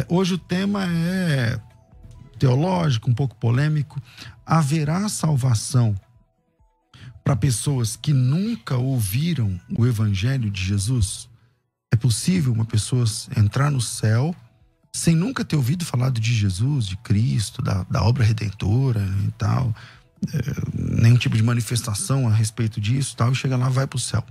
Hoje o tema é teológico, um pouco polêmico. Haverá salvação para pessoas que nunca ouviram o evangelho de Jesus? É possível uma pessoa entrar no céu sem nunca ter ouvido falar de Jesus, de Cristo, da obra redentora e tal, nenhum tipo de manifestação a respeito disso e tal, e chega lá, vai para o céu.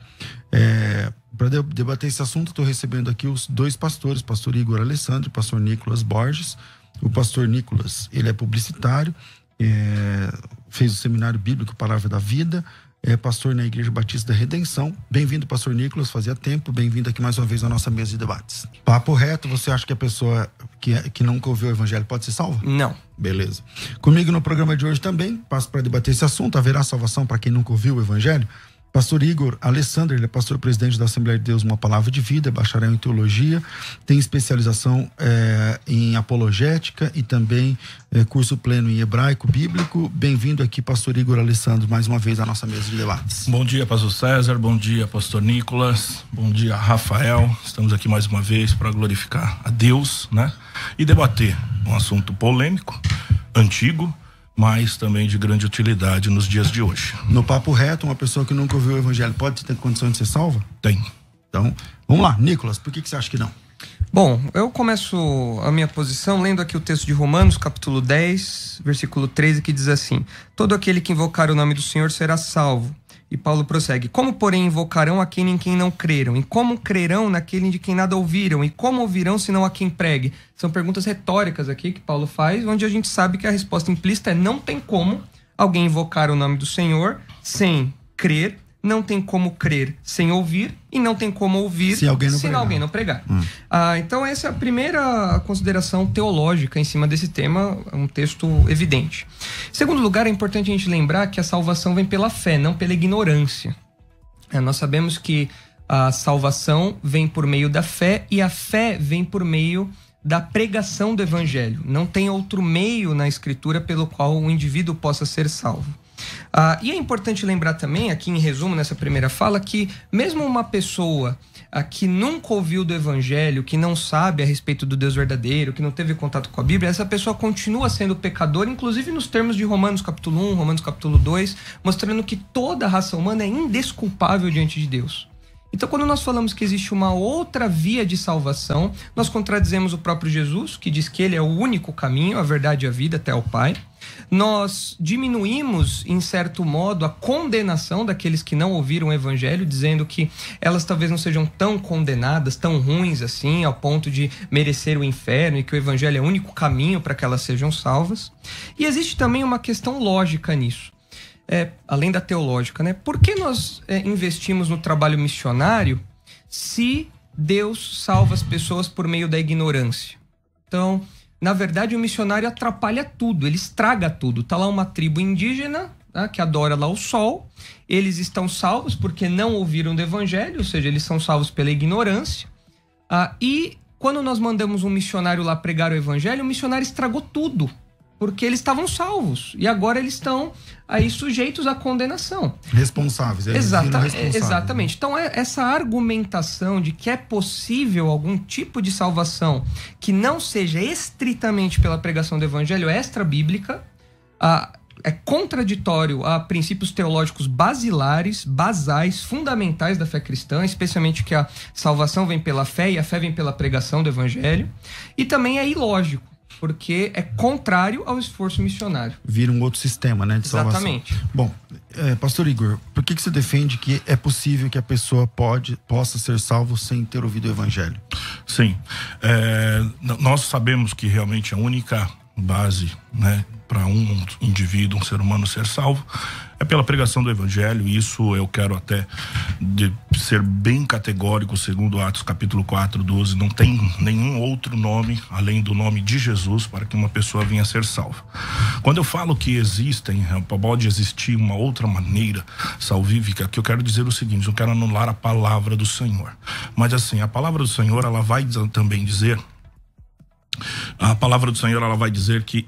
Para debater esse assunto, estou recebendo aqui os dois pastores, pastor Igor Alessandro e pastor Nicolas Borges. O pastor Nicolas, ele é publicitário, fez o seminário bíblico Palavra da Vida, é pastor na Igreja Batista da Redenção. Bem-vindo, pastor Nicolas, fazia tempo. Bem-vindo aqui mais uma vez à nossa mesa de debates. Papo reto, você acha que a pessoa que nunca ouviu o evangelho pode ser salva? Não. Beleza. Comigo no programa de hoje também, passo para debater esse assunto. Haverá salvação para quem nunca ouviu o evangelho? Pastor Igor Alessandro, ele é pastor presidente da Assembleia de Deus Uma Palavra de Vida, é bacharel em teologia, tem especialização em apologética e também curso pleno em hebraico bíblico. Bem-vindo aqui, pastor Igor Alessandro, mais uma vez à nossa mesa de debates. Bom dia, pastor César, bom dia, pastor Nicolas, bom dia, Rafael. Estamos aqui mais uma vez para glorificar a Deus, né? E debater um assunto polêmico, antigo, mas também de grande utilidade nos dias de hoje. No papo reto, uma pessoa que nunca ouviu o evangelho pode ter condição de ser salva? Tem. Então, vamos lá. Nicolas, por que você acha que não? Bom, eu começo a minha posição lendo aqui o texto de Romanos, capítulo 10, versículo 13, que diz assim: todo aquele que invocar o nome do Senhor será salvo. E Paulo prossegue: como, porém, invocarão aquele em quem não creram? E como crerão naquele de quem nada ouviram? E como ouvirão senão a quem pregue? São perguntas retóricas aqui que Paulo faz, onde a gente sabe que a resposta implícita é: não tem como alguém invocar o nome do Senhor sem crer, não tem como crer sem ouvir, e não tem como ouvir se alguém não pregar. Então essa é a primeira consideração teológica em cima desse tema, um texto evidente. Em segundo lugar, é importante a gente lembrar que a salvação vem pela fé, não pela ignorância. Nós sabemos que a salvação vem por meio da fé, e a fé vem por meio da pregação do evangelho. Não tem outro meio na escritura pelo qual o indivíduo possa ser salvo. E é importante lembrar também, aqui em resumo, nessa primeira fala, que mesmo uma pessoa que nunca ouviu do evangelho, que não sabe a respeito do Deus verdadeiro, que não teve contato com a Bíblia, essa pessoa continua sendo pecadora, inclusive nos termos de Romanos capítulo 1, Romanos capítulo 2, mostrando que toda a raça humana é indesculpável diante de Deus. Então, quando nós falamos que existe uma outra via de salvação, nós contradizemos o próprio Jesus, que diz que ele é o único caminho, a verdade e a vida até ao Pai. Nós diminuímos, em certo modo, a condenação daqueles que não ouviram o evangelho, dizendo que elas talvez não sejam tão condenadas, tão ruins assim, ao ponto de merecer o inferno, e que o evangelho é o único caminho para que elas sejam salvas. E existe também uma questão lógica nisso. Além da teológica, né? Por que nós investimos no trabalho missionário se Deus salva as pessoas por meio da ignorância? Então, na verdade, o missionário atrapalha tudo, ele estraga tudo. Tá lá uma tribo indígena, tá, que adora lá o sol, eles estão salvos porque não ouviram do evangelho, ou seja, eles são salvos pela ignorância. E quando nós mandamos um missionário lá pregar o evangelho, o missionário estragou tudo, porque eles estavam salvos e agora eles estão aí sujeitos à condenação. Responsáveis. Exatamente. Então, essa argumentação de que é possível algum tipo de salvação que não seja estritamente pela pregação do evangelho extra-bíblica, é contraditório a princípios teológicos basilares, basais, fundamentais da fé cristã, especialmente que a salvação vem pela fé e a fé vem pela pregação do evangelho, e também é ilógico, porque é contrário ao esforço missionário. Vira um outro sistema, né, de salvação. Exatamente. Bom, pastor Igor, por que você defende que é possível que a pessoa possa ser salvo sem ter ouvido o evangelho? Sim. Nós sabemos que realmente a única base, né, para um indivíduo, um ser humano ser salvo, é pela pregação do evangelho. Isso eu quero até ser bem categórico, segundo Atos capítulo 4, 12, não tem nenhum outro nome além do nome de Jesus para que uma pessoa venha a ser salva. Quando eu falo que pode existir uma outra maneira salvífica, que eu quero dizer o seguinte: eu quero anular a palavra do Senhor, mas assim, a palavra do Senhor, ela vai também dizer A palavra do Senhor, ela vai dizer que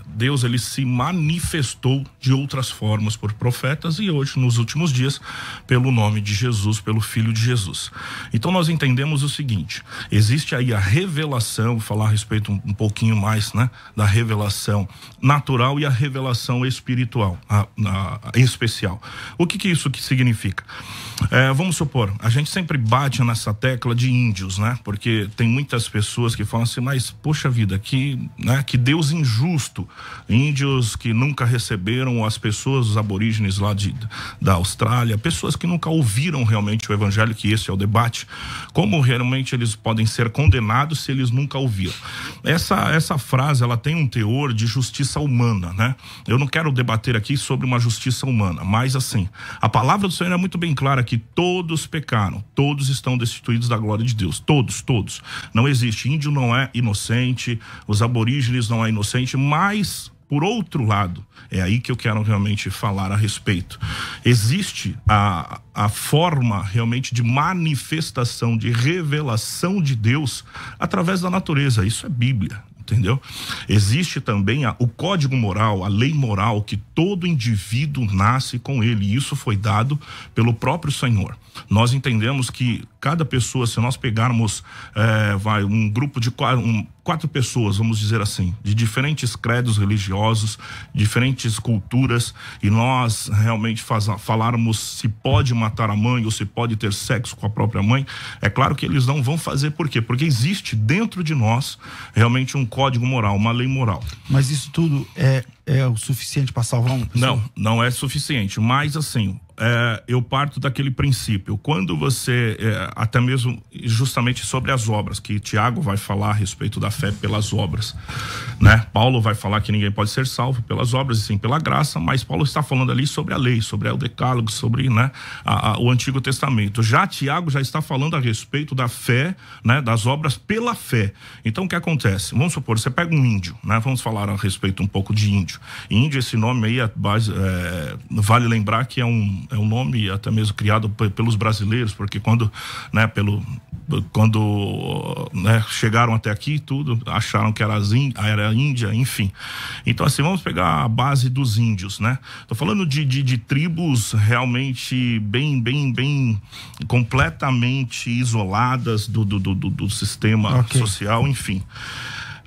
Deus, ele se manifestou de outras formas por profetas e hoje, nos últimos dias, pelo nome de Jesus, pelo Filho de Jesus. Então nós entendemos o seguinte: existe aí a revelação, vou falar a respeito um pouquinho mais, né, da revelação natural e a revelação espiritual, especial. O que isso que significa? Vamos supor, a gente sempre bate nessa tecla de índios, né? Porque tem muitas pessoas que falam assim, mas poxa vida, que Deus injusto. Índios que nunca receberam, as pessoas, os aborígenes lá da Austrália, pessoas que nunca ouviram realmente o evangelho, que esse é o debate, como realmente eles podem ser condenados se eles nunca ouviram. Essa frase, ela tem um teor de justiça humana, né? Eu não quero debater aqui sobre uma justiça humana, mas assim, a palavra do Senhor é muito bem clara que todos pecaram, todos estão destituídos da glória de Deus, todos. Não existe, índio não é inocente, os aborígenes não é inocente, mas por outro lado, é aí que eu quero realmente falar a respeito. Existe a forma realmente de manifestação, de revelação de Deus através da natureza. Isso é Bíblia. Entendeu? Existe também o código moral, a lei moral, que todo indivíduo nasce com ele, e isso foi dado pelo próprio Senhor. Nós entendemos que cada pessoa, se nós pegarmos um grupo de quatro pessoas, vamos dizer assim, de diferentes credos religiosos, diferentes culturas, e nós realmente falarmos se pode matar a mãe ou se pode ter sexo com a própria mãe, é claro que eles não vão fazer. Por quê? Porque existe dentro de nós realmente um código moral, uma lei moral. Mas isso tudo é o suficiente para salvar uma pessoa? Não é suficiente, mas assim, eu parto daquele princípio, quando você, até mesmo justamente sobre as obras, que Tiago vai falar a respeito da fé pelas obras, né? Paulo vai falar que ninguém pode ser salvo pelas obras, e sim pela graça, mas Paulo está falando ali sobre a lei, sobre o decálogo, sobre, né, o Antigo Testamento. Já Tiago já está falando a respeito da fé, né, das obras pela fé. Então o que acontece? Vamos supor, você pega um índio, né? Vamos falar a respeito um pouco de índio. Índio, esse nome aí vale lembrar que é um nome até mesmo criado pelos brasileiros, porque quando chegaram até aqui, tudo, acharam que era a Índia, enfim. Então assim, vamos pegar a base dos índios, né? Tô falando de tribos realmente bem completamente isoladas do sistema social, enfim.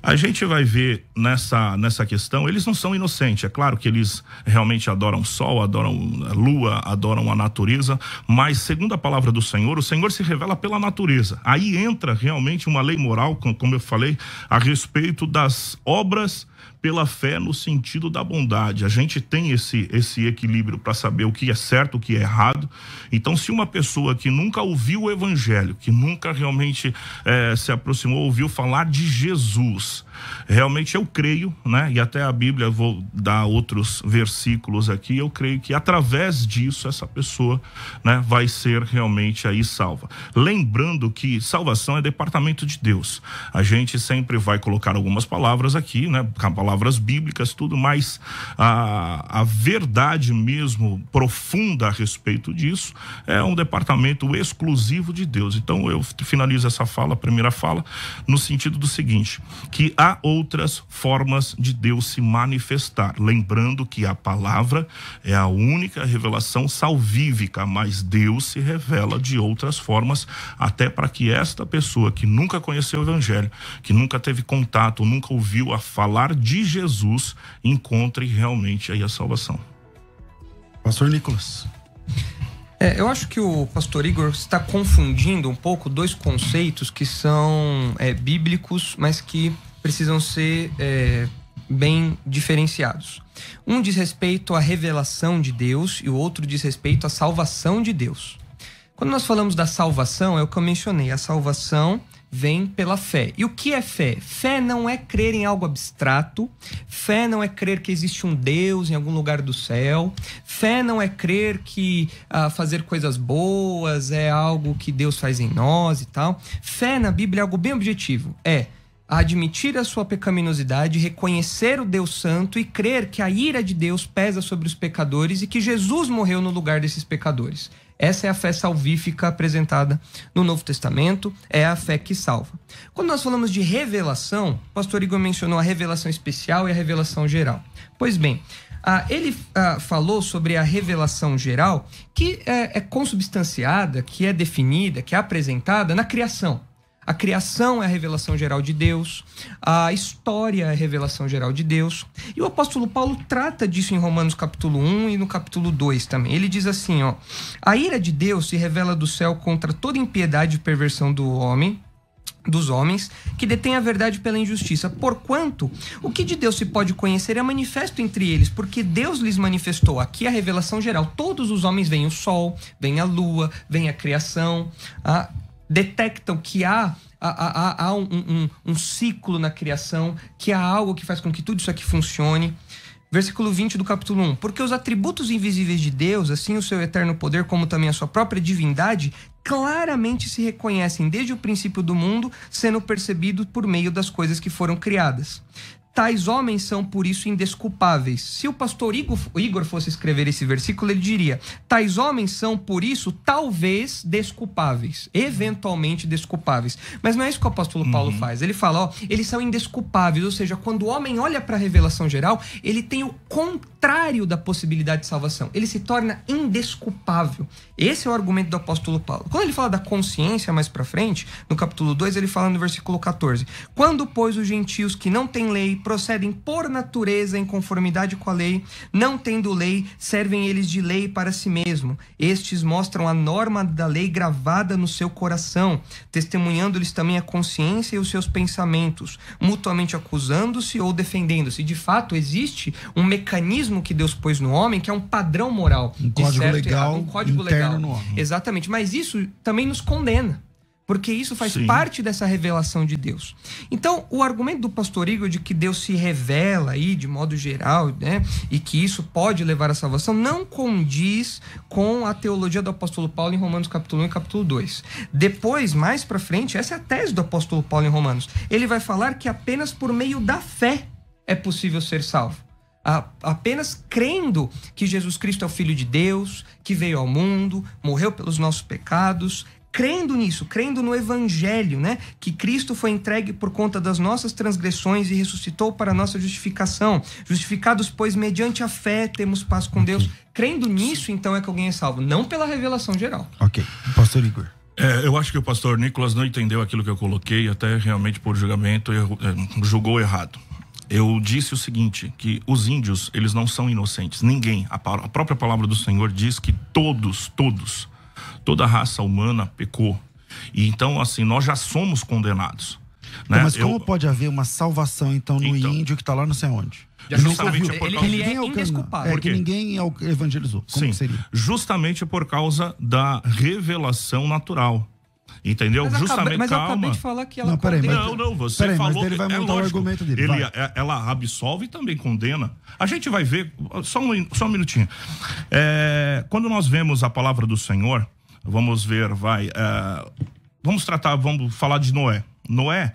A gente vai ver nessa questão, eles não são inocentes, é claro que eles realmente adoram o sol, adoram a lua, adoram a natureza, mas segundo a palavra do Senhor, o Senhor se revela pela natureza. Aí entra realmente uma lei moral, como eu falei, a respeito das obras pela fé no sentido da bondade. A gente tem esse equilíbrio para saber o que é certo, o que é errado. Então, se uma pessoa que nunca ouviu o evangelho, que nunca realmente se aproximou, ouviu falar de Jesus, realmente eu creio, né? E até a Bíblia, vou dar outros versículos aqui, eu creio que através disso essa pessoa, né, vai ser realmente aí salva. Lembrando que salvação é departamento de Deus. A gente sempre vai colocar algumas palavras aqui, né? Palavras bíblicas, tudo, mas a verdade mesmo profunda a respeito disso é um departamento exclusivo de Deus. Então eu finalizo essa primeira fala, no sentido do seguinte, que há outras formas de Deus se manifestar, lembrando que a palavra é a única revelação salvífica, mas Deus se revela de outras formas, até para que esta pessoa que nunca conheceu o evangelho, que nunca teve contato, nunca ouviu a falar de Jesus, encontre realmente aí a salvação. Pastor Nicolas. Eu acho que o pastor Igor está confundindo um pouco dois conceitos que são bíblicos, mas que precisam ser bem diferenciados. Um diz respeito à revelação de Deus e o outro diz respeito à salvação de Deus. Quando nós falamos da salvação, é o que eu mencionei, a salvação vem pela fé. E o que é fé? Fé não é crer em algo abstrato, fé não é crer que existe um Deus em algum lugar do céu, fé não é crer que fazer coisas boas é algo que Deus faz em nós e tal. Fé na Bíblia é algo bem objetivo, admitir a sua pecaminosidade, reconhecer o Deus Santo e crer que a ira de Deus pesa sobre os pecadores e que Jesus morreu no lugar desses pecadores. Essa é a fé salvífica apresentada no Novo Testamento, é a fé que salva. Quando nós falamos de revelação, o pastor Igor mencionou a revelação especial e a revelação geral. Pois bem, ele falou sobre a revelação geral, que é consubstanciada, que é definida, que é apresentada na criação. A criação é a revelação geral de Deus, a história é a revelação geral de Deus. E o apóstolo Paulo trata disso em Romanos capítulo 1 e no capítulo 2 também. Ele diz assim, a ira de Deus se revela do céu contra toda impiedade e perversão dos homens, que detêm a verdade pela injustiça. Porquanto, o que de Deus se pode conhecer é manifesto entre eles, porque Deus lhes manifestou. Aqui a revelação geral. Todos os homens veem o sol, veem a lua, veem a criação, detectam que há um ciclo na criação, que há algo que faz com que tudo isso aqui funcione. Versículo 20 do capítulo 1. Porque os atributos invisíveis de Deus, assim o seu eterno poder, como também a sua própria divindade, claramente se reconhecem desde o princípio do mundo, sendo percebidos por meio das coisas que foram criadas. Tais homens são, por isso, indesculpáveis. Se o pastor Igor fosse escrever esse versículo, ele diria: tais homens são, por isso, talvez desculpáveis, eventualmente desculpáveis. Mas não é isso que o apóstolo Paulo faz. Ele fala, eles são indesculpáveis, ou seja, quando o homem olha para a revelação geral, ele tem o contrário da possibilidade de salvação. Ele se torna indesculpável. Esse é o argumento do apóstolo Paulo. Quando ele fala da consciência mais para frente, no capítulo 2, ele fala no versículo 14: quando, pois, os gentios que não têm lei procedem por natureza em conformidade com a lei, não tendo lei, servem eles de lei para si mesmo. Estes mostram a norma da lei gravada no seu coração, testemunhando-lhes também a consciência e os seus pensamentos, mutuamente acusando-se ou defendendo-se. De fato, existe um mecanismo que Deus pôs no homem, que é um padrão moral. Um código legal, um código legal no homem. Exatamente, mas isso também nos condena, porque isso faz parte dessa revelação de Deus. Então, o argumento do pastor Igor de que Deus se revela aí de modo geral, né, e que isso pode levar à salvação, não condiz com a teologia do apóstolo Paulo em Romanos capítulo 1 e capítulo 2. Depois, mais pra frente, essa é a tese do apóstolo Paulo em Romanos. Ele vai falar que apenas por meio da fé é possível ser salvo. Apenas crendo que Jesus Cristo é o Filho de Deus, que veio ao mundo, morreu pelos nossos pecados, crendo nisso, crendo no Evangelho, né? Que Cristo foi entregue por conta das nossas transgressões e ressuscitou para a nossa justificação. Justificados, pois, mediante a fé, temos paz com Deus. Crendo nisso, então, é que alguém é salvo, não pela revelação geral. Ok. Pastor Igor. Eu acho que o pastor Nicolas não entendeu aquilo que eu coloquei, até realmente por julgamento, julgou errado. Eu disse o seguinte, que os índios, eles não são inocentes. Ninguém. A própria palavra do Senhor diz que toda a raça humana pecou. E então, assim, nós já somos condenados. Né? Mas como pode haver uma salvação, então, no índio que está lá não sei onde? Justamente ele é indesculpável. Porque ninguém evangelizou. Como seria? Justamente por causa da revelação natural. Entendeu? Mas eu acabei de falar que ela Não, você falou. Mas ele vai montar o argumento dele. Ela absolve e também condena. A gente vai ver, só um minutinho. Quando nós vemos a palavra do Senhor, vamos ver, vamos falar de Noé. Noé,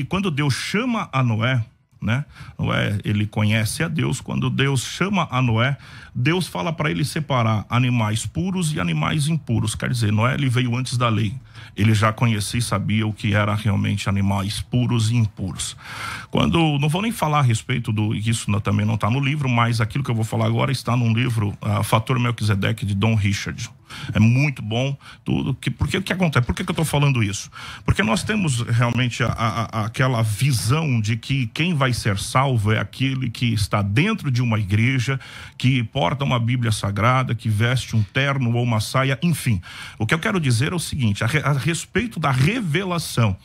quando Deus chama a Noé, né? Noé, ele conhece a Deus. Quando Deus chama a Noé, Deus fala para ele separar animais puros e animais impuros. Quer dizer, Noé, ele veio antes da lei. Ele já conhecia e sabia o que era realmente animais puros e impuros. Não vou nem falar a respeito isso também não está no livro, mas aquilo que eu vou falar agora está num livro, Fator Melquisedeque, de Don Richard. É muito bom tudo. Porque o que acontece? Por que eu estou falando isso? Porque nós temos realmente aquela visão de que quem vai ser salvo é aquele que está dentro de uma igreja, que porta uma Bíblia Sagrada, que veste um terno ou uma saia, enfim. O que eu quero dizer é o seguinte, a respeito da revelação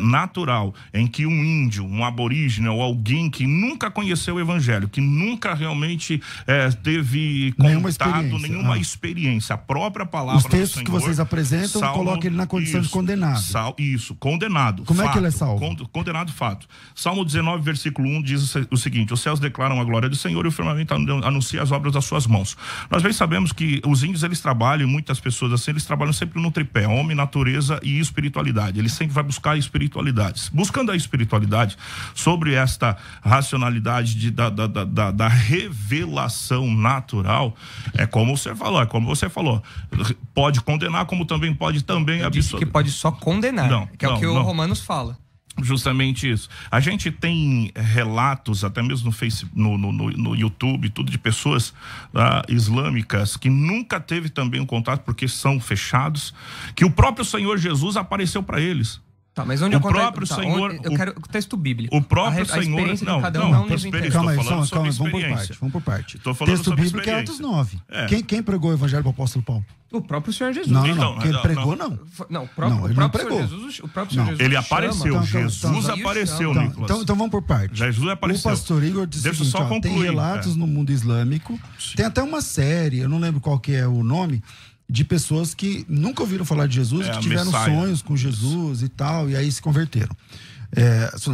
natural, em que um índio, um aborígene ou alguém que nunca conheceu o Evangelho, que nunca realmente teve nenhuma experiência, a própria palavra do Senhor. Os textos que vocês apresentam colocam ele na condição de condenado. Condenado. Como é que ele é salvo? Condenado, fato. Salmo 19, versículo 1 diz o seguinte: os céus declaram a glória do Senhor e o firmamento anuncia as obras das suas mãos. Nós bem sabemos que os índios, eles trabalham, e muitas pessoas assim, eles trabalham sempre no tripé: homem, natureza e espiritualidade. Ele sempre vai buscar espiritualidades. Buscando a espiritualidade sobre esta racionalidade da revelação natural, como você falou, pode condenar, como também pode absolver. Que pode só condenar, que é o que o Romanos fala. Justamente isso. A gente tem relatos, até mesmo no Facebook, no YouTube, tudo de pessoas islâmicas que nunca teve também um contato, porque são fechados, que o próprio Senhor Jesus apareceu para eles. Tá, mas onde o próprio Senhor... eu quero o texto bíblico. O próprio Senhor... Calma, vamos por parte. Texto bíblico é Atos 9. Quem pregou o evangelho para o apóstolo Paulo? O próprio Senhor Jesus. Não. Quem pregou, não. Não, o próprio Senhor Jesus. O próprio Senhor Jesus ele apareceu. Jesus apareceu, Nicolas. Então vamos por parte. Jesus apareceu. O pastor Igor disse o seguinte, tem relatos no mundo islâmico, tem até uma série, eu não lembro qual que é o nome, de pessoas que nunca ouviram falar de Jesus, que tiveram sonhos com Jesus e tal, e aí se converteram.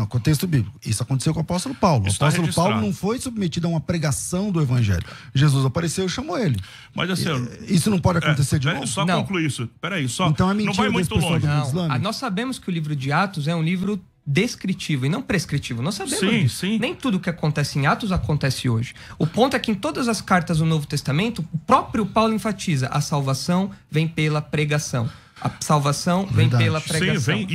Contexto bíblico. Isso aconteceu com o apóstolo Paulo. O apóstolo Paulo não foi submetido a uma pregação do evangelho. Jesus apareceu e chamou ele. Mas assim, isso não pode acontecer de novo? Só concluir isso. Peraí, só. Então é mentira, não vai muito longe. Nós sabemos que o livro de Atos é um livro descritivo e não prescritivo. Nós sabemos disso. Sim. Nem tudo que acontece em Atos acontece hoje. O ponto é que em todas as cartas do Novo Testamento, o próprio Paulo enfatiza: a salvação vem pela pregação. A salvação vem pela pregação.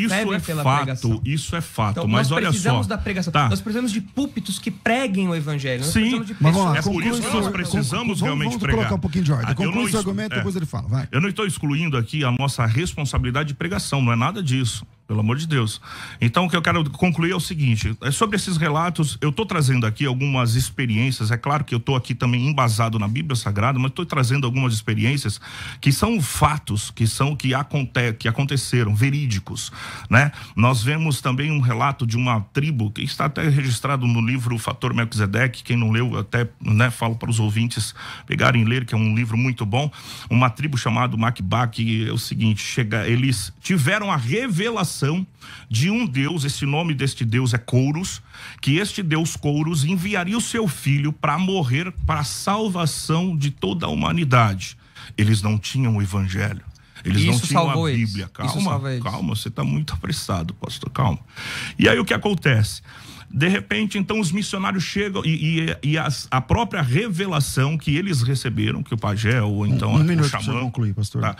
Isso é fato. Então, mas nós precisamos da pregação. Nós precisamos de púlpitos que preguem o evangelho. Nós precisamos de mas vamos lá, é por isso que nós precisamos realmente pregar. Vamos colocar um pouquinho de ordem. Conclui esse argumento, depois ele fala. Vai. Eu não estou excluindo aqui a nossa responsabilidade de pregação, não é nada disso. Pelo amor de Deus. Então, o que eu quero concluir é o seguinte: sobre esses relatos, eu estou trazendo aqui algumas experiências. É claro que eu estou aqui também embasado na Bíblia Sagrada, mas estou trazendo algumas experiências que são fatos, que aconteceram, verídicos, né? Nós vemos também um relato de uma tribo, que está até registrado no livro Fator Melquisedeque. Quem não leu, até falo para os ouvintes pegarem e ler, que é um livro muito bom. Uma tribo chamada Macbá, que é o seguinte: eles tiveram a revelação de um Deus, esse nome deste Deus é Couros, que este Deus Couros enviaria o seu filho para morrer para a salvação de toda a humanidade. Eles não tinham o evangelho. Eles não tinham a Bíblia. Calma, você está muito apressado, pastor, calma. E aí o que acontece? De repente, então, os missionários chegam e a própria revelação que eles receberam, que o pajé ou então o xamã, concluir, pastor.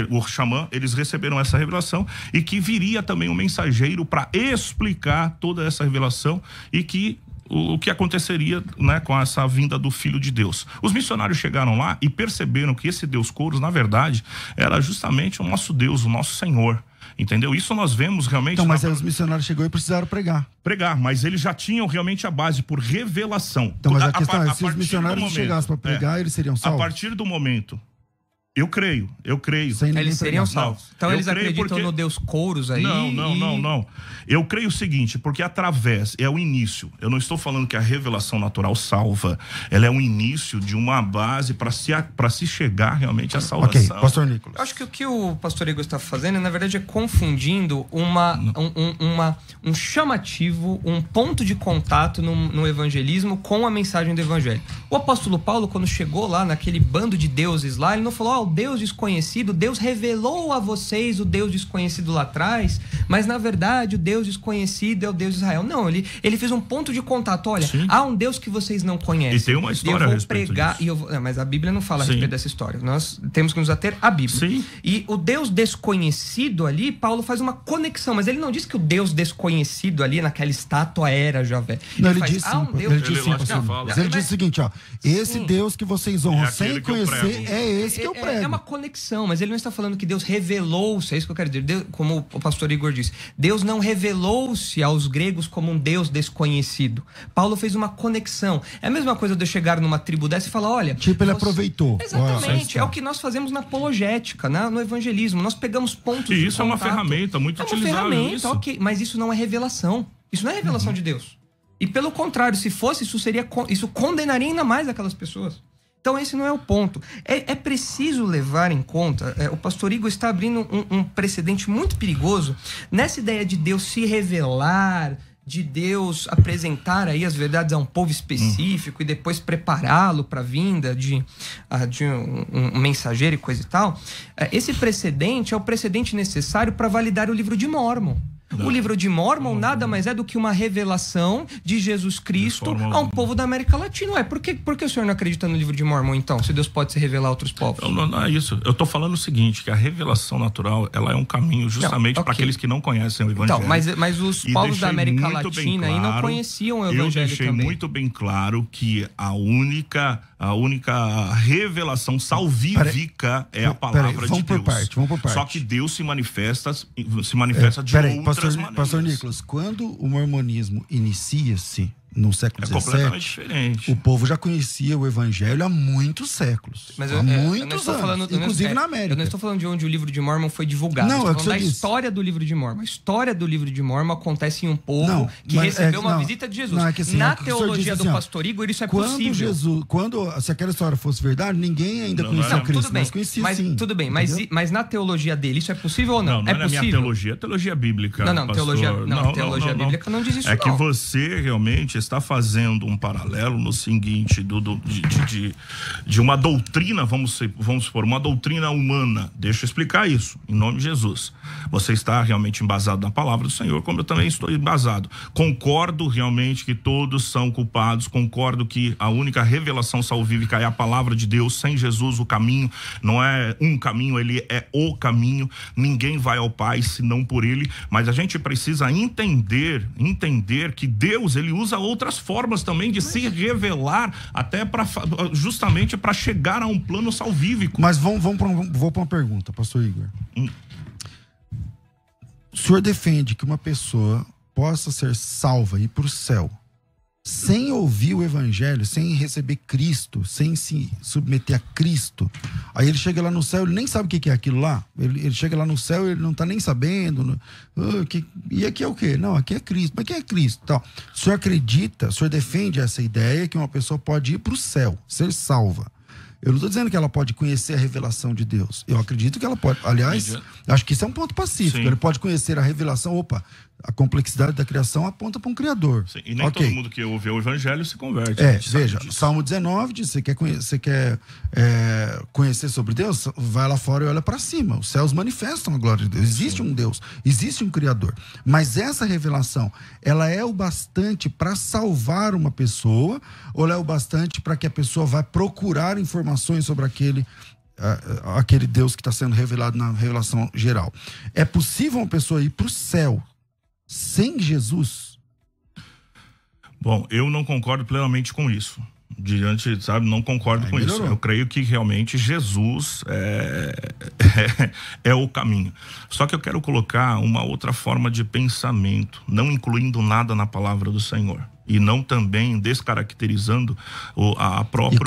O xamã, eles receberam essa revelação e que viria também um mensageiro para explicar toda essa revelação e que o que aconteceria, né, com essa vinda do Filho de Deus. Os missionários chegaram lá e perceberam que esse Deus Couros, na verdade, era justamente o nosso Deus, o nosso Senhor. Entendeu? Isso nós vemos realmente... Então, mas aí os missionários chegaram e precisaram pregar. Mas eles já tinham realmente a base por revelação. Então, mas a questão é, se os missionários chegassem para pregar, eles seriam salvos? A partir do momento... Eu creio. Eles seriam salvos. Então eles acreditam no Deus Couros aí? Não. Eu creio o seguinte, porque através, é o início. Eu não estou falando que a revelação natural salva. Ela é um início de uma base para se chegar realmente à salvação. Ok, pastor Nicolas. Eu acho que o que o pastor Igor está fazendo, na verdade, é confundindo um chamativo, um ponto de contato no evangelismo com a mensagem do evangelho. O apóstolo Paulo, quando chegou lá naquele bando de deuses lá, ele não falou: o Deus desconhecido, Deus revelou a vocês o Deus desconhecido lá atrás, mas na verdade o Deus desconhecido é o Deus de Israel. Não, ele fez um ponto de contato. Olha, há um Deus que vocês não conhecem. E tem uma história a respeito disso. Mas a Bíblia não fala a respeito dessa história. Nós temos que nos ater à Bíblia. Sim. E o Deus desconhecido ali, Paulo faz uma conexão, mas ele não diz que o Deus desconhecido ali naquela estátua era Javé. Ele disse o seguinte, esse Deus que vocês honram sem conhecer é esse que eu prego. É uma conexão, mas ele não está falando que Deus revelou-se, é isso que eu quero dizer. Deus, como o pastor Igor disse, Deus não revelou-se aos gregos como um Deus desconhecido. Paulo fez uma conexão. É a mesma coisa de eu chegar numa tribo dessa e falar, olha... ele aproveitou. Exatamente, é o que nós fazemos na apologética, no evangelismo. Nós pegamos pontos de isso contato. É uma ferramenta muito utilizada. Ok, mas isso não é revelação. Isso não é revelação de Deus. E pelo contrário, se fosse, isso condenaria ainda mais aquelas pessoas. Então esse não é o ponto. É preciso levar em conta, o pastor Igor está abrindo um precedente muito perigoso nessa ideia de Deus se revelar, de Deus apresentar aí as verdades a um povo específico e depois prepará-lo para a vinda de um mensageiro e coisa e tal. Esse precedente é o precedente necessário para validar o livro de Mórmon. O livro de Mórmon nada mais é do que uma revelação de Jesus Cristo a um povo da América Latina. Ué, por que o senhor não acredita no livro de Mórmon, então, se Deus pode se revelar a outros povos? Não é isso. Eu tô falando o seguinte, que a revelação natural, ela é um caminho justamente para aqueles que não conhecem o Evangelho. Então, mas os povos da América Latina aí não conheciam o Evangelho também. Eu deixei muito bem claro que a única revelação salvífica é a palavra de Deus. Vamos por parte. Só que Deus se manifesta de outras maneiras. Pastor Nicolas, quando o mormonismo inicia-se no século XVII, completamente diferente. O povo já conhecia o Evangelho há muitos séculos. Mas há muitos anos, inclusive na América. Eu não estou falando de onde o livro de Mórmon foi divulgado. Não, eu estou falando da história do livro de Mórmon. A história do livro de Mórmon acontece em um povo que recebeu uma visita de Jesus. Na teologia do pastor Igor, isso é possível. Se aquela história fosse verdade, ninguém ainda conhecia Cristo. Tudo bem, tudo bem, mas na teologia dele, isso é possível ou não? Não é possível. Na minha teologia, teologia bíblica. Teologia bíblica não diz isso, não. É que você realmente está fazendo um paralelo no seguinte, de uma doutrina, vamos supor, uma doutrina humana. Deixa eu explicar isso, em nome de Jesus. Você está realmente embasado na palavra do Senhor, como eu também estou embasado. Concordo realmente que todos são culpados, concordo que a única revelação salvífica é a palavra de Deus. Sem Jesus o caminho não é um caminho, ele é o caminho. Ninguém vai ao Pai senão por ele, mas a gente precisa entender que Deus, ele usa outras formas também de se revelar, até justamente para chegar a um plano salvífico. Mas vou para uma pergunta, pastor Igor. O senhor defende que uma pessoa possa ser salva e ir para o céu sem ouvir o Evangelho, sem receber Cristo, sem se submeter a Cristo? Aí ele chega lá no céu, ele nem sabe o que é aquilo lá. Ele chega lá no céu, ele não está nem sabendo. E aqui é o quê? Não, aqui é Cristo. Mas quem é Cristo? Então, o senhor acredita, o senhor defende essa ideia que uma pessoa pode ir para o céu, ser salva? Eu não estou dizendo que ela pode conhecer a revelação de Deus. Eu acredito que ela pode. Aliás, acho que isso é um ponto pacífico. Sim. Ele pode conhecer a revelação. Opa, a complexidade da criação aponta para um Criador. Sim. E nem todo mundo que ouve o Evangelho se converte. Veja, Salmo 19 diz: você quer conhecer sobre Deus? Vai lá fora e olha para cima. Os céus manifestam a glória de Deus. Existe um Deus, existe um Criador. Mas essa revelação, ela é o bastante para salvar uma pessoa, ou ela é o bastante para que a pessoa vá procurar informações sobre aquele Deus que está sendo revelado na revelação geral? É possível uma pessoa ir para o céu sem Jesus? Bom, eu não concordo plenamente com isso. Não concordo com isso. Eu creio que realmente Jesus é o caminho. Só que eu quero colocar uma outra forma de pensamento, não incluindo nada na palavra do Senhor. E não também descaracterizando o próprio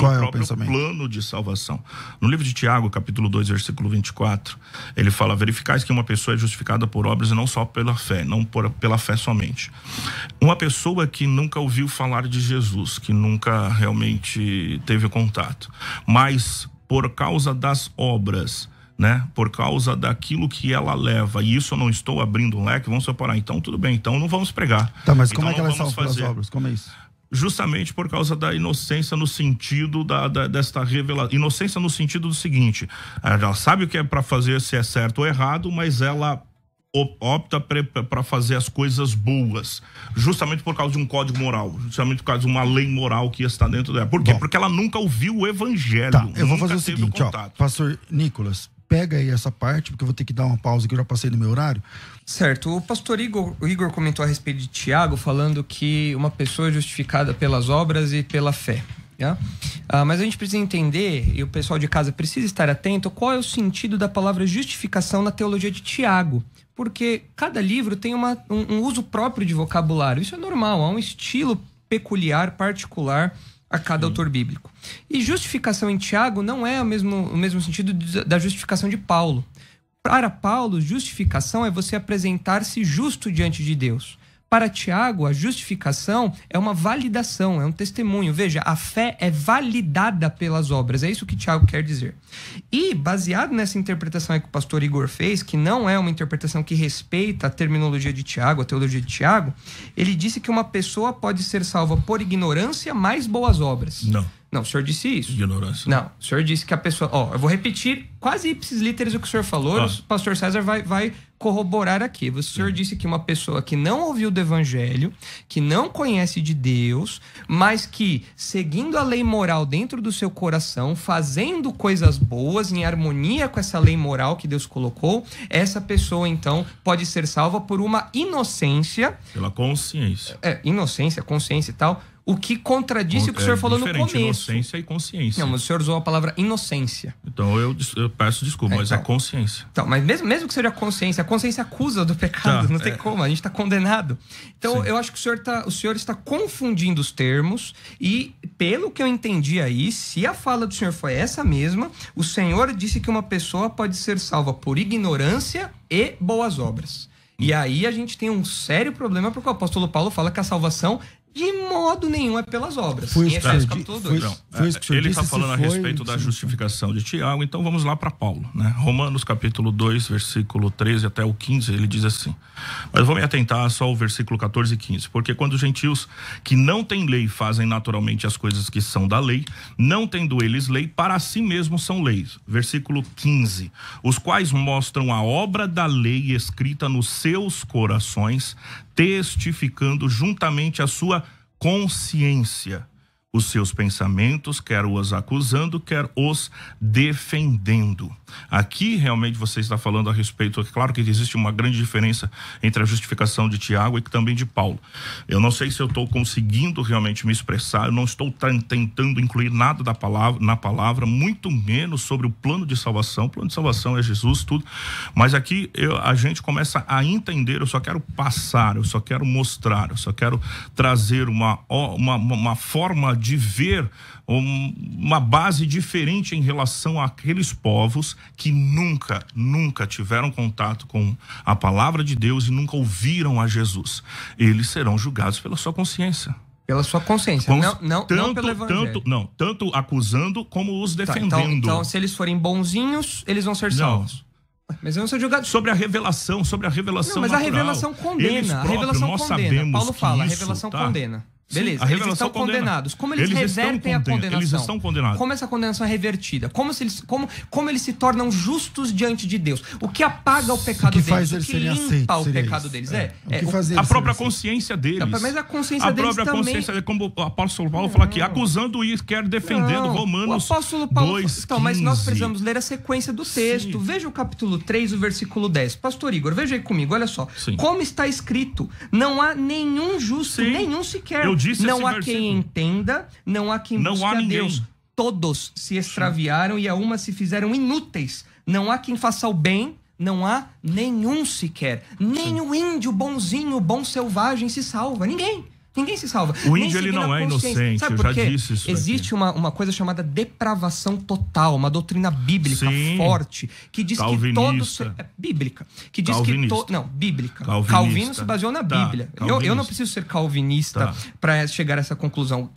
plano de salvação. No livro de Tiago, capítulo 2, versículo 24, ele fala: verificais que uma pessoa é justificada por obras e não só pela fé, não pela fé somente. Uma pessoa que nunca ouviu falar de Jesus, que nunca realmente teve contato, mas por causa das obras, né, por causa daquilo que ela leva, e isso eu não estou abrindo um leque, vamos separar, então tudo bem, então não vamos pregar. Tá, mas como é que ela salva pelas obras? Como é isso? Justamente por causa da inocência, no sentido desta revelação. Inocência no sentido do seguinte: ela sabe o que é para fazer, se é certo ou errado, mas ela opta para fazer as coisas boas, justamente por causa de um código moral, justamente por causa de uma lei moral que está dentro dela. Por quê? Porque ela nunca ouviu o Evangelho. Tá, eu vou fazer o seguinte, pastor Nicolas, pega aí essa parte, porque eu vou ter que dar uma pausa que eu já passei do meu horário. Certo, o pastor Igor comentou a respeito de Tiago, falando que uma pessoa é justificada pelas obras e pela fé. Yeah? Mas a gente precisa entender, e o pessoal de casa precisa estar atento, qual é o sentido da palavra justificação na teologia de Tiago. Porque cada livro tem um uso próprio de vocabulário. Isso é normal, há um estilo peculiar, particular a cada autor bíblico. E justificação em Tiago não é o mesmo sentido da justificação de Paulo. Para Paulo, justificação é você apresentar-se justo diante de Deus. Para Tiago, a justificação é uma validação, é um testemunho. Veja, a fé é validada pelas obras. É isso que Tiago quer dizer. E, baseado nessa interpretação que o pastor Igor fez, que não é uma interpretação que respeita a terminologia de Tiago, a teologia de Tiago, ele disse que uma pessoa pode ser salva por ignorância mais boas obras. Não. Não, o senhor disse isso. Ignorância. Não, o senhor disse que a pessoa... Ó, eu vou repetir quase ipsis literis o que o senhor falou. O pastor César vai corroborar aqui. O senhor disse que uma pessoa que não ouviu do evangelho, que não conhece de Deus, mas que, seguindo a lei moral dentro do seu coração, fazendo coisas boas, em harmonia com essa lei moral que Deus colocou, essa pessoa, então, pode ser salva por uma inocência... Pela consciência. Inocência, consciência e tal... O que contradiz o que o senhor falou no começo. Inocência e consciência. Não, mas o senhor usou a palavra inocência. Então eu peço desculpa, mas é consciência. Então, mas mesmo que seja consciência, a consciência acusa do pecado, não tem como, a gente está condenado. Então, eu acho que o senhor está confundindo os termos e, pelo que eu entendi aí, se a fala do senhor foi essa mesma, o senhor disse que uma pessoa pode ser salva por ignorância e boas obras. E aí a gente tem um sério problema, porque o apóstolo Paulo fala que a salvação de modo nenhum é pelas obras. Ele está falando a respeito da justificação de Tiago, então vamos lá para Paulo, né? Romanos capítulo 2, versículo 13 até o 15, ele diz assim, mas eu vou me atentar só ao versículo 14 e 15, porque quando os gentios que não têm lei fazem naturalmente as coisas que são da lei, não tendo eles lei, para si mesmos são leis. Versículo 15, os quais mostram a obra da lei escrita nos seus corações, testificando juntamente a sua consciência, os seus pensamentos, quer os acusando, quer os defendendo. Aqui realmente você está falando a respeito, claro que existe uma grande diferença entre a justificação de Tiago e também de Paulo. Eu não sei se eu estou conseguindo realmente me expressar, eu não estou tentando incluir nada na palavra, muito menos sobre o plano de salvação. O plano de salvação é Jesus, tudo. Mas aqui a gente começa a entender, eu só quero passar, eu só quero mostrar, eu só quero trazer uma forma de ver uma base diferente em relação àqueles povos que nunca tiveram contato com a palavra de Deus e nunca ouviram a Jesus. Eles serão julgados pela sua consciência. Pela sua consciência, não pelo evangelho. Tanto acusando como os defendendo. Então, se eles forem bonzinhos, eles vão ser salvos. Mas vão ser julgados. Sobre a revelação Não, mas natural. A revelação condena. A revelação condena. Paulo fala, a revelação condena. Beleza, eles estão condenados. Como eles revertem a condenação? Eles estão condenados. Como essa condenação é revertida? Como eles se tornam justos diante de Deus? O que apaga o pecado deles? O que limpa o pecado deles? A própria consciência deles. Mas a consciência deles também... consciência, como o apóstolo Paulo fala aqui, acusando e quer defendendo. Romanos 2:15. Então, mas nós precisamos ler a sequência do texto. Sim. Veja o capítulo 3, o versículo 10. Pastor Igor, veja aí comigo, olha só. Sim. Como está escrito, não há nenhum justo, nenhum sequer. Não há quem entenda, não há quem busque a Deus. Todos se extraviaram e a uma se fizeram inúteis. Não há quem faça o bem, não há nenhum sequer. Nem o índio bonzinho, bom selvagem se salva. Ninguém se salva. O índio, ele não é inocente. Sabe por quê? Eu já disse isso. Existe uma coisa chamada depravação total, uma doutrina bíblica forte, que diz que todos... bíblica. Que diz calvinista. Bíblica. Calvino se baseou na Bíblia. Eu não preciso ser calvinista para chegar a essa conclusão.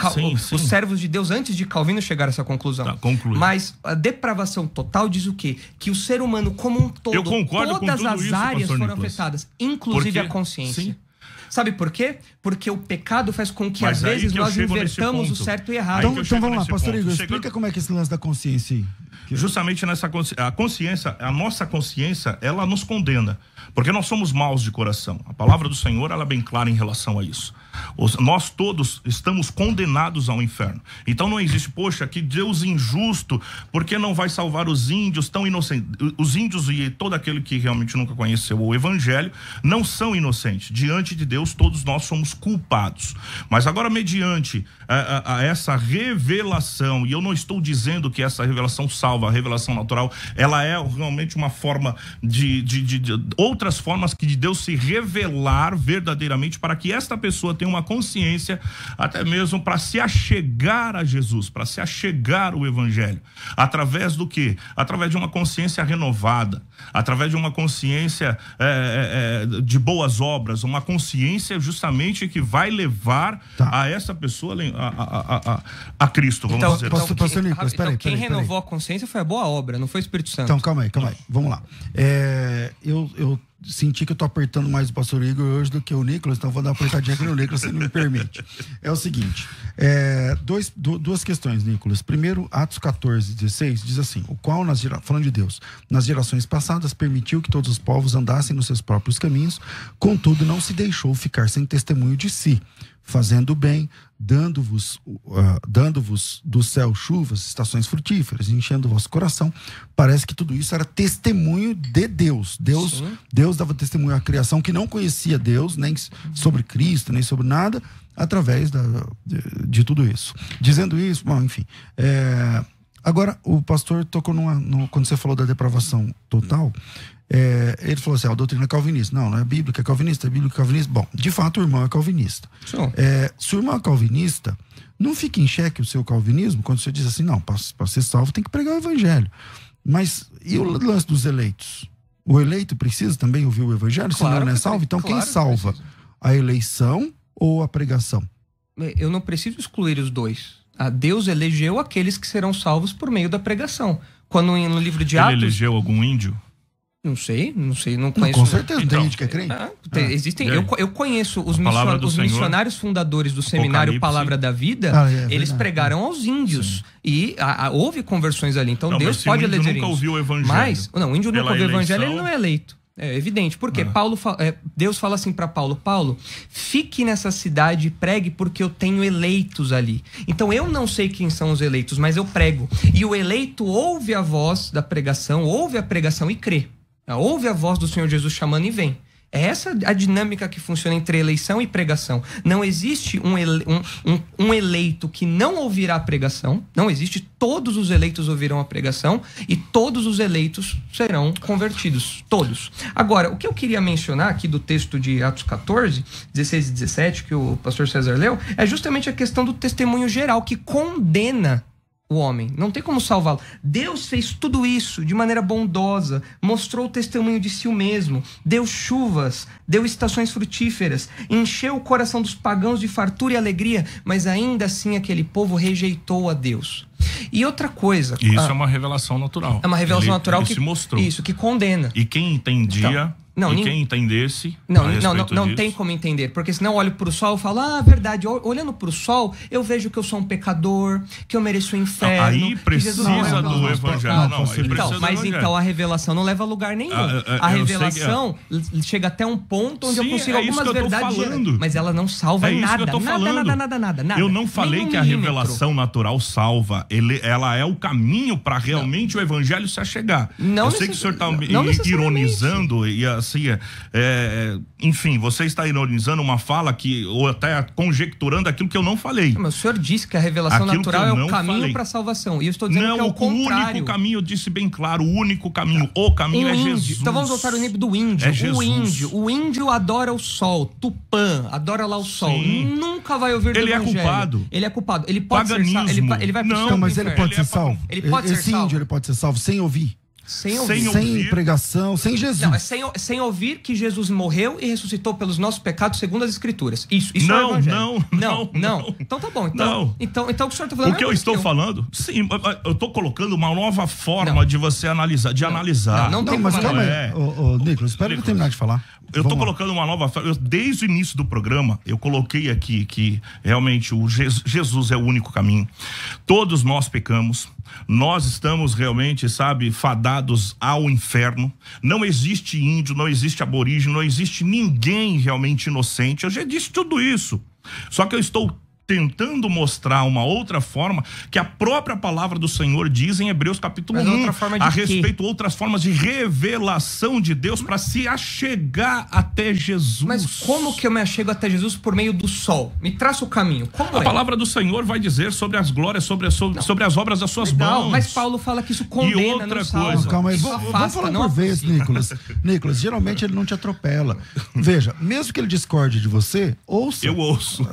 Os servos de Deus, antes de Calvino, chegaram a essa conclusão. Mas a depravação total diz o quê? Que o ser humano como um todo, todas as áreas foram afetadas, inclusive a consciência. Sim. Sabe por quê? Porque o pecado faz com que, às vezes, nós invertamos o certo e o errado. Então vamos lá, pastor Igor, explica como é que é esse lance da consciência aí. Justamente nessa consciência, a nossa consciência, ela nos condena. Porque nós somos maus de coração. A palavra do Senhor, ela é bem clara em relação a isso. Nós todos estamos condenados ao inferno. Então não existe, poxa, que Deus injusto, porque não vai salvar os índios tão inocentes? Os índios e todo aquele que realmente nunca conheceu o evangelho não são inocentes. Diante de Deus, todos nós somos culpados. Mas agora, mediante a essa revelação, e eu não estou dizendo que essa revelação salva, a revelação natural, ela é realmente uma forma de outras formas que de Deus se revelar verdadeiramente para que esta pessoa tenha uma consciência, até mesmo para se achegar a Jesus, para se achegar ao evangelho. Através do quê? Através de uma consciência renovada, através de uma consciência de boas obras, uma consciência justamente que vai levar a essa pessoa a Cristo, vamos dizer assim. Pastor Nicolas, quem renovou a consciência foi a boa obra, não foi o Espírito Santo. Então, calma aí. Vamos lá. Eu senti que eu tô apertando mais o pastor Igor hoje do que o Nicolas, então vou dar uma apertadinha aqui no Nicolas, se ele me permite. É o seguinte, duas questões, Nicolas. Primeiro, Atos 14, 16, diz assim, o qual, falando de Deus, nas gerações passadas permitiu que todos os povos andassem nos seus próprios caminhos, contudo não se deixou ficar sem testemunho de si, fazendo bem, dando-vos do céu chuvas, estações frutíferas, enchendo o vosso coração. Parece que tudo isso era testemunho de Deus. Deus dava testemunho à criação que não conhecia Deus, nem sobre Cristo, nem sobre nada, através de tudo isso. Dizendo isso, bom, enfim. Agora, o pastor tocou quando você falou da depravação total, ele falou assim, a doutrina é calvinista. Não é bíblica, é calvinista, é bíblica, é calvinista. Bom, de fato o irmão é calvinista. Se o irmão é calvinista, não fica em xeque o seu calvinismo quando você diz assim, não, para ser salvo tem que pregar o evangelho. Mas e o lance dos eleitos? O eleito precisa também ouvir o evangelho, claro, senão não é salvo? Então quem salva? A eleição ou a pregação? Eu não preciso excluir os dois. Deus elegeu aqueles que serão salvos por meio da pregação. Quando no livro de Atos... Ele elegeu algum índio? Não sei, não conheço. Com certeza, então, tem gente que é crente. Existem, eu conheço os missionários fundadores do seminário Palavra da Vida, eles pregaram aos índios. E houve conversões ali. Então Deus pode eleger nunca ouviu o evangelho. Mas, o índio nunca ouviu o evangelho, ele não é eleito. É evidente, porque Deus fala assim para Paulo, fique nessa cidade e pregue porque eu tenho eleitos ali. Então eu não sei quem são os eleitos, mas eu prego. E o eleito ouve a voz da pregação, ouve a pregação e crê. Ouve a voz do Senhor Jesus chamando e vem. É essa a dinâmica que funciona entre eleição e pregação. Não existe um eleito que não ouvirá a pregação. Não existe. Todos os eleitos ouvirão a pregação e todos os eleitos serão convertidos. Todos. Agora, o que eu queria mencionar aqui do texto de Atos 14, 16 e 17, que o pastor César leu, é justamente a questão do testemunho geral que condena o homem. Não tem como salvá-lo. Deus fez tudo isso de maneira bondosa, mostrou o testemunho de si mesmo, deu chuvas, deu estações frutíferas, encheu o coração dos pagãos de fartura e alegria, mas ainda assim aquele povo rejeitou a Deus. E outra coisa... Isso é uma revelação natural. É uma revelação natural que se mostrou. Isso, que condena. E quem entendia... quem entendesse... Não tem como entender, porque senão eu olho pro sol e falo, verdade, olhando pro sol, eu vejo que eu sou um pecador, que eu mereço o inferno. Aí precisa do evangelho. Então a revelação não leva a lugar nenhum. A revelação chega até um ponto onde eu consigo algumas verdades, mas ela não salva nada. Nada. Eu não falei que a revelação natural salva. Ela é o caminho para realmente o evangelho se achegar. Eu sei que o senhor está ironizando e enfim, você está ironizando uma fala ou até conjecturando aquilo que eu não falei. Mas o senhor disse que a revelação natural é o caminho para a salvação. E eu estou dizendo que é o contrário. O único caminho, eu disse bem claro, o único caminho. O caminho é Jesus. Então vamos voltar ao nível do índio. O índio adora o sol. Tupã adora lá o sol. Sim. Nunca vai ouvir do evangelho. Ele é culpado. Ele pode ser salvo. Ele vai não, mas ele pode ser salvo. Esse índio ele pode ser salvo sem ouvir. Sem pregação, sem Jesus. Não, é sem ouvir que Jesus morreu e ressuscitou pelos nossos pecados segundo as Escrituras. Isso é o evangelho. Não. Então tá bom. Então o que o senhor tá falando? O que eu estou falando? Sim, eu estou colocando uma nova forma de você analisar, analisar. Não, mas calma aí. Nicolas, espera eu terminar de falar. Eu estou colocando uma nova forma. Desde o início do programa, eu coloquei aqui que realmente Jesus é o único caminho. Todos nós pecamos. Nós estamos realmente, fadados ao inferno. Não existe índio, não existe aborígene, não existe ninguém realmente inocente. Eu já disse tudo isso. Só que eu estou tentando mostrar uma outra forma que a própria palavra do Senhor diz em Hebreus capítulo 1 a respeito de outras formas de revelação de Deus para se achegar até Jesus. Mas como que eu me achego até Jesus por meio do sol? Me traça o caminho. Como a palavra do Senhor vai dizer sobre as glórias, sobre as obras das suas mãos. Mas Paulo fala que isso condena, e outra coisa. Calma aí, vamos falar por vez, Nicolas. Nicolas, geralmente ele não te atropela. Veja, mesmo que ele discorde de você, ouça. Eu ouço.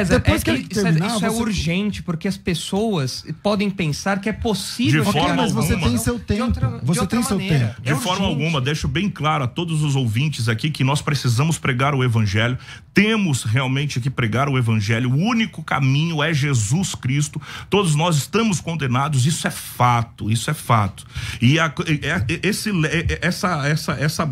Depois que ele terminar, isso é urgente, porque as pessoas podem pensar que é possível... De forma mas você alguma. Tem seu tempo. Você tem seu tempo. De forma alguma, deixo bem claro a todos os ouvintes aqui que nós precisamos pregar o evangelho. Temos realmente que pregar o evangelho. O único caminho é Jesus Cristo. Todos nós estamos condenados. Isso é fato. E essa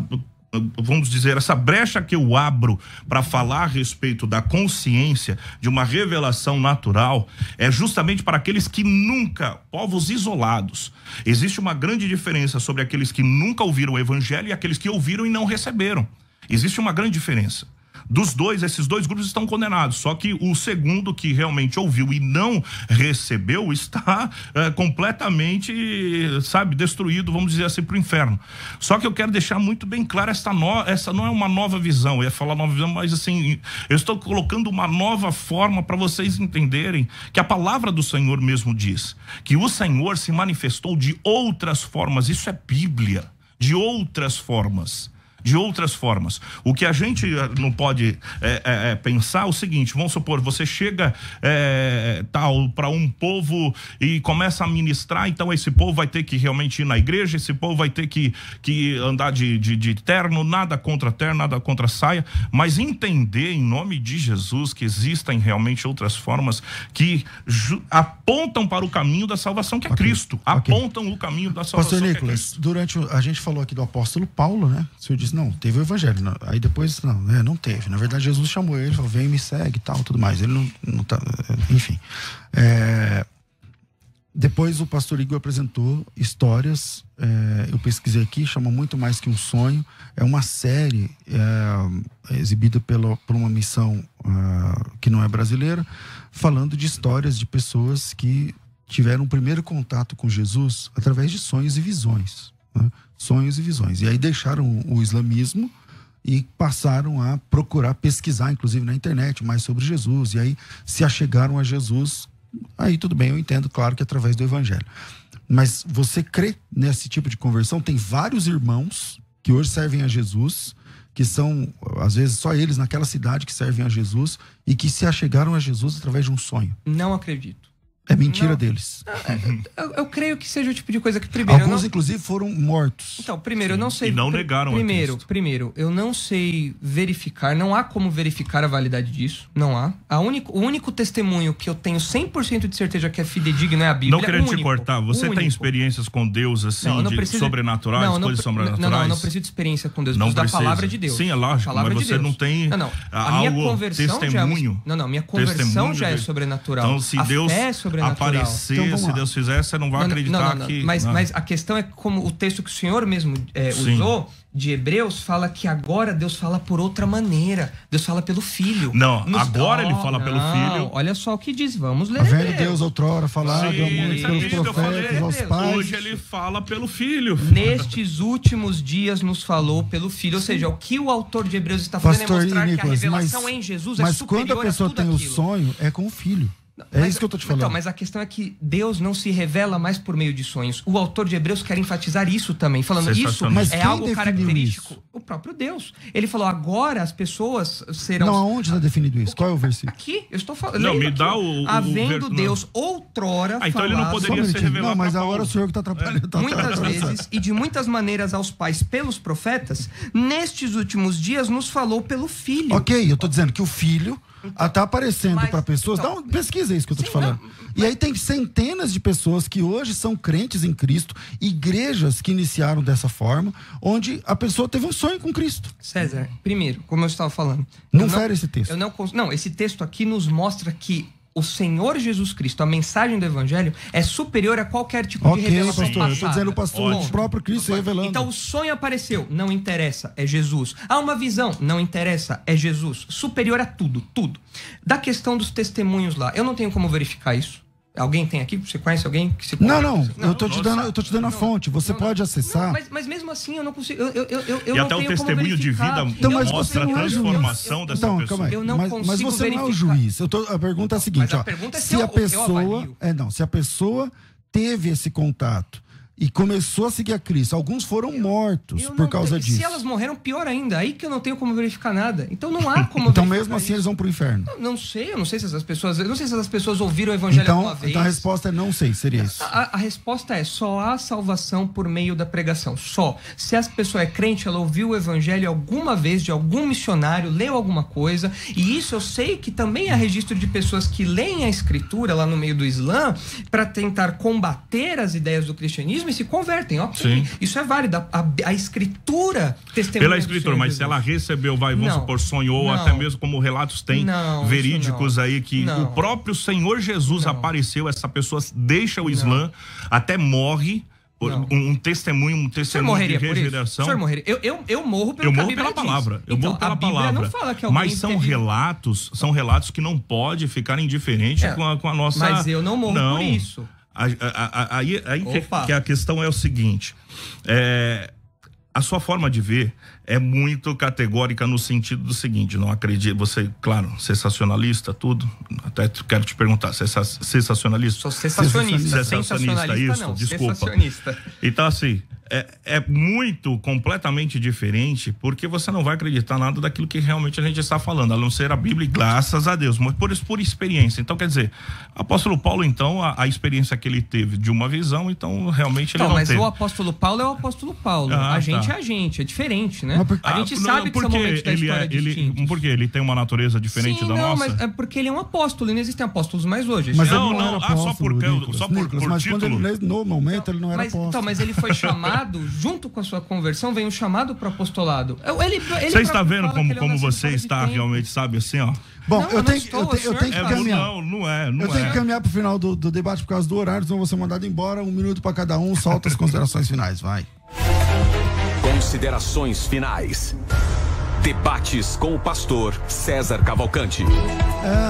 vamos dizer, essa brecha que eu abro para falar a respeito da consciência, de uma revelação natural, é justamente para aqueles que nunca, povos isolados. Existe uma grande diferença sobre aqueles que nunca ouviram o evangelho e aqueles que ouviram e não receberam. Existe uma grande diferença. Dos dois, esses dois grupos estão condenados, só que o segundo, que realmente ouviu e não recebeu, está completamente, destruído, vamos dizer assim, para o inferno. Só que eu quero deixar muito bem claro, essa não é uma nova visão, eu ia falar nova visão, mas assim, eu estou colocando uma nova forma para vocês entenderem que a palavra do Senhor mesmo diz que o Senhor se manifestou de outras formas, isso é Bíblia, de outras formas. O que a gente não pode pensar é o seguinte: vamos supor, você chega para um povo e começa a ministrar, então esse povo vai ter que realmente ir na igreja, esse povo vai ter que andar de terno, nada contra saia, mas entender em nome de Jesus que existem realmente outras formas que apontam para o caminho da salvação, que é Cristo, apontam o caminho da salvação. Pastor Nicolas, a gente falou aqui do apóstolo Paulo, né? O senhor disse, não, teve o evangelho. Não. Aí depois, não teve. Na verdade, Jesus chamou ele, falou, vem, me segue e tal, tudo mais. Ele não tá, enfim. Depois o pastor Igor apresentou histórias, eu pesquisei aqui, chama Muito Mais Que um Sonho. É uma série exibida por uma missão que não é brasileira, falando de histórias de pessoas que tiveram o primeiro contato com Jesus através de sonhos e visões. Né? Sonhos e visões. E aí deixaram o islamismo e passaram a procurar pesquisar, inclusive na internet, mais sobre Jesus. E aí se achegaram a Jesus. Aí tudo bem, eu entendo, claro que através do evangelho. Mas você crê nesse tipo de conversão? Tem vários irmãos que hoje servem a Jesus, que são, às vezes, só eles naquela cidade que servem a Jesus e que se achegaram a Jesus através de um sonho. Não acredito. É mentira deles. Eu creio que seja o tipo de coisa que primeiro... Alguns, inclusive, foram mortos. Então, primeiro, eu não sei... E não negaram a Cristo. Primeiro, eu não sei verificar, não há como verificar a validade disso, não há. O único testemunho que eu tenho 100% de certeza que é fidedigno é a Bíblia. Não querendo te cortar, você tem experiências com Deus, assim, sobrenaturais, coisas sobrenaturais? Não, eu não preciso de experiência com Deus, preciso da palavra de Deus. Sim, é lógico, mas você não tem a minha conversão testemunho. minha conversão já é sobrenatural. Então, se Deus aparecer, então, se Deus fizer, você não vai acreditar que... Mas a questão é como o texto que o senhor mesmo usou, de Hebreus, fala que agora Deus fala por outra maneira. Deus fala pelo Filho. Não, agora ele fala pelo Filho. Olha só o que diz, vamos ler. Havendo Deus outrora falado pelos profetas aos pais. Hoje ele fala pelo Filho. Nestes últimos dias nos falou pelo Filho. Ou seja, o que o autor de Hebreus está fazendo é mostrar que a revelação em Jesus é superior a tudo aquilo. Mas quando a pessoa tem o sonho, é com o Filho. Isso que eu tô te falando. Então, mas a questão é que Deus não se revela mais por meio de sonhos. O autor de Hebreus quer enfatizar isso também, falando isso é algo característico. Isso? O próprio Deus. Ele falou, agora as pessoas serão... Não, aonde está definido isso? Qual é o versículo? Aqui, eu estou falando. Não, me dá havendo Deus outrora então falado... ele não poderia ser revelado. Não, mas agora o senhor que está atrapalhando. Muitas vezes e de muitas maneiras aos pais pelos profetas, nestes últimos dias nos falou pelo Filho. Ok, eu estou dizendo que o Filho... tá aparecendo para pessoas. Então, pesquisa isso que eu tô te falando. E aí tem centenas de pessoas que hoje são crentes em Cristo, igrejas que iniciaram dessa forma, onde a pessoa teve um sonho com Cristo. César, primeiro, como eu estava falando. Não fere esse texto. Não, esse texto aqui nos mostra que o Senhor Jesus Cristo, a mensagem do Evangelho, é superior a qualquer tipo de revelação pastor, passada. Eu estou dizendo o pastor, o próprio Cristo revelando. Então o sonho apareceu, não interessa, é Jesus. Há uma visão, não interessa, é Jesus. Superior a tudo, tudo. Da questão dos testemunhos lá, eu não tenho como verificar isso. Alguém tem aqui? Você conhece alguém que se... Não, eu tô te dando a fonte. Você pode acessar. Mas mesmo assim eu não consigo. E até o testemunho de vida mostra a transformação dessa pessoa. Calma aí. Eu não consigo mas você verificar. não é o juiz. A pergunta é a seguinte, se a pessoa teve esse contato e começou a seguir a Cristo, alguns foram mortos por causa disso. Se elas morreram, pior ainda. Aí que eu não tenho como verificar nada. Então não há como então mesmo assim eles vão pro inferno. Eu não sei se essas pessoas ouviram o evangelho alguma vez. Então a resposta é não sei, seria isso. A resposta é só há salvação por meio da pregação. Só. Se a pessoa é crente, ela ouviu o evangelho alguma vez de algum missionário, leu alguma coisa, e isso eu sei que também há registro de pessoas que leem a escritura lá no meio do Islã para tentar combater as ideias do cristianismo e se convertem, ok. Sim. Isso é válido. A Escritura testemunha. Pela Escritura, mas se ela recebeu, vamos supor, sonhou, ou até mesmo como relatos tem verídicos aí, que o próprio Senhor Jesus apareceu, essa pessoa deixa o Islã, até morre. Um testemunho de regeneração. O senhor morreria? Eu morro pelo que a Bíblia pela palavra. diz. Eu morro pela palavra. Não fala que alguém mas são relatos que não pode ficar indiferente com a nossa. Mas eu não morro por isso. Aí que a questão é o seguinte: a sua forma de ver é muito categórica no sentido do seguinte: não acredito, você, claro, sensacionalista, tudo. Até quero te perguntar, você é sensacionalista? Sou sensacionista. Sensacionalista, isso? Não, desculpa. Sensacionista. Então, assim, é muito, completamente diferente, porque você não vai acreditar nada daquilo que realmente a gente está falando, a não ser a Bíblia, e graças a Deus, mas por experiência. Então, quer dizer, apóstolo Paulo, então, a experiência que ele teve de uma visão, então, realmente ele não teve. Mas o apóstolo Paulo é o apóstolo Paulo. A gente é a gente, é diferente, né? A gente sabe que são momentos da história distintos. Porque ele tem uma natureza diferente da nossa? Mas é porque ele é um apóstolo, e não existem apóstolos mais hoje. Mas não, só por mas título. No momento ele não era apóstolo. Então, mas ele foi chamado, junto com a sua conversão, veio um chamado para o apostolado. Você está vendo como você está realmente, sabe, assim, ó? Bom, eu tenho que caminhar. Não é. Eu tenho que caminhar pro final do debate por causa do horário, então eu vou ser mandado embora. 1 minuto para cada um, solta as considerações finais, vai. Considerações finais. Debates com o pastor César Cavalcante.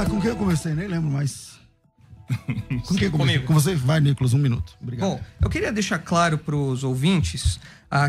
Com quem eu comecei? Nem lembro mais. Com quem eu comecei? Comigo. Com você? Vai, Nicolas, 1 minuto. Obrigado. Bom, eu queria deixar claro para os ouvintes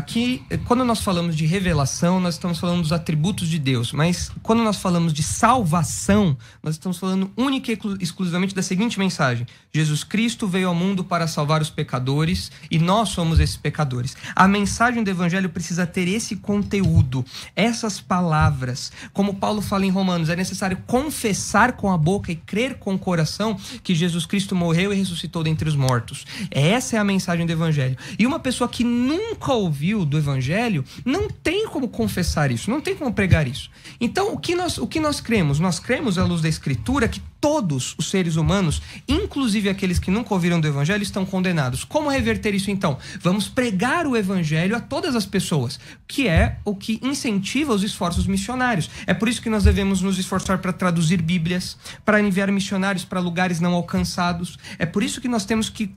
que quando nós falamos de revelação, nós estamos falando dos atributos de Deus, mas quando nós falamos de salvação, nós estamos falando única e exclusivamente da seguinte mensagem: Jesus Cristo veio ao mundo para salvar os pecadores e nós somos esses pecadores. A mensagem do Evangelho precisa ter esse conteúdo, essas palavras. Como Paulo fala em Romanos, é necessário confessar com a boca e crer com o coração que Jesus Cristo morreu e ressuscitou dentre os mortos. Essa é a mensagem do Evangelho. E uma pessoa que nunca ouviu do Evangelho não tem como confessar isso, não tem como pregar isso. Então, o que nós cremos? Nós cremos, à luz da Escritura, que todos os seres humanos, inclusive aqueles que nunca ouviram do Evangelho, estão condenados. Como reverter isso, então? Vamos pregar o Evangelho a todas as pessoas, que é o que incentiva os esforços missionários. É por isso que nós devemos nos esforçar para traduzir Bíblias, para enviar missionários para lugares não alcançados. É por isso que nós temos que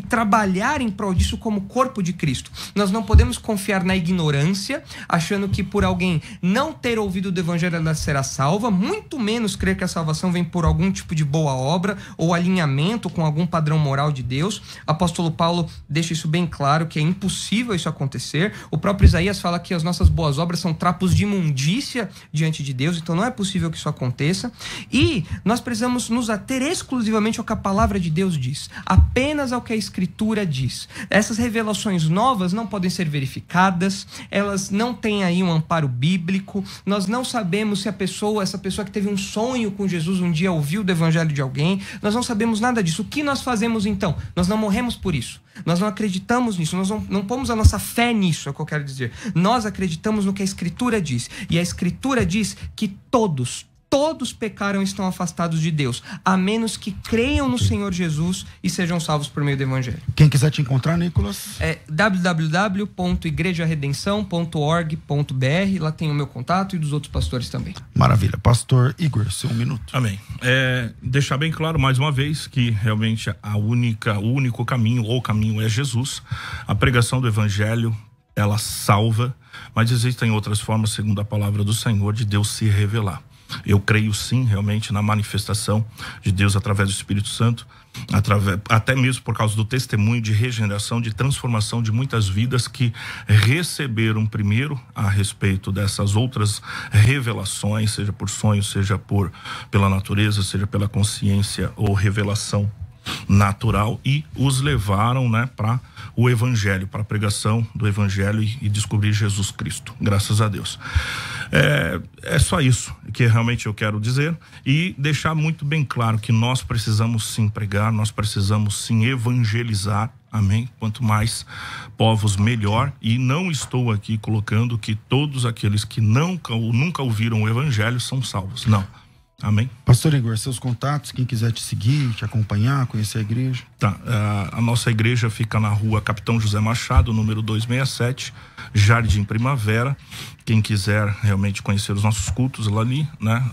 trabalhar em prol disso como corpo de Cristo. Nós não podemos confiar na ignorância, achando que por alguém não ter ouvido do Evangelho ela será salva, muito menos crer que a salvação vem por algum tipo de boa obra ou alinhamento com algum padrão moral de Deus. Apóstolo Paulo deixa isso bem claro, que é impossível isso acontecer. O próprio Isaías fala que as nossas boas obras são trapos de imundícia diante de Deus, então não é possível que isso aconteça. E nós precisamos nos ater exclusivamente ao que a palavra de Deus diz, apenas ao que a Escritura diz. Essas revelações novas não podem ser verificadas, elas não têm aí um amparo bíblico, nós não sabemos se essa pessoa que teve um sonho com Jesus um dia ouviu do Evangelho de alguém, nós não sabemos nada disso. O que nós fazemos então? Nós não morremos por isso, nós não acreditamos nisso, nós não pomos a nossa fé nisso, é o que eu quero dizer. Nós acreditamos no que a Escritura diz, e a Escritura diz que todos pecaram e estão afastados de Deus, a menos que creiam no Senhor Jesus e sejam salvos por meio do Evangelho. Quem quiser te encontrar, Nicolas? É www.igrejaredenção.org.br, lá tem o meu contato e dos outros pastores também. Maravilha. Pastor Igor, seu 1 minuto. Amém. Deixar bem claro mais uma vez que realmente o único caminho, ou caminho, é Jesus. A pregação do Evangelho, ela salva, mas existem outras formas, segundo a palavra do Senhor, de Deus se revelar. Eu creio sim, realmente, na manifestação de Deus através do Espírito Santo, até mesmo por causa do testemunho de regeneração, de transformação de muitas vidas que receberam primeiro a respeito dessas outras revelações, seja por sonhos, seja pela natureza, seja pela consciência ou revelação natural, e os levaram, para o Evangelho, para a pregação do Evangelho e descobrir Jesus Cristo, graças a Deus. É só isso que realmente eu quero dizer, e deixar muito bem claro que nós precisamos sim pregar, nós precisamos sim evangelizar, amém? Quanto mais povos, melhor. E não estou aqui colocando que todos aqueles que nunca ouviram o Evangelho são salvos, não. Amém. Pastor Igor, seus contatos, quem quiser te seguir, te acompanhar, conhecer a igreja. Tá, a nossa igreja fica na rua Capitão José Machado, número 267, Jardim Primavera. Quem quiser realmente conhecer os nossos cultos lá ali, né?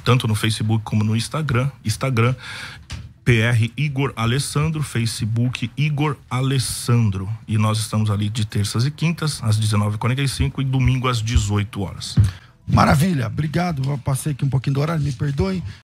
Tanto no Facebook como no Instagram. PR Igor Alessandro, Facebook Igor Alessandro. E nós estamos ali de terças e quintas, às 19h45 e domingo às 18 horas. Maravilha, obrigado. Eu passei aqui um pouquinho do horário, me perdoem.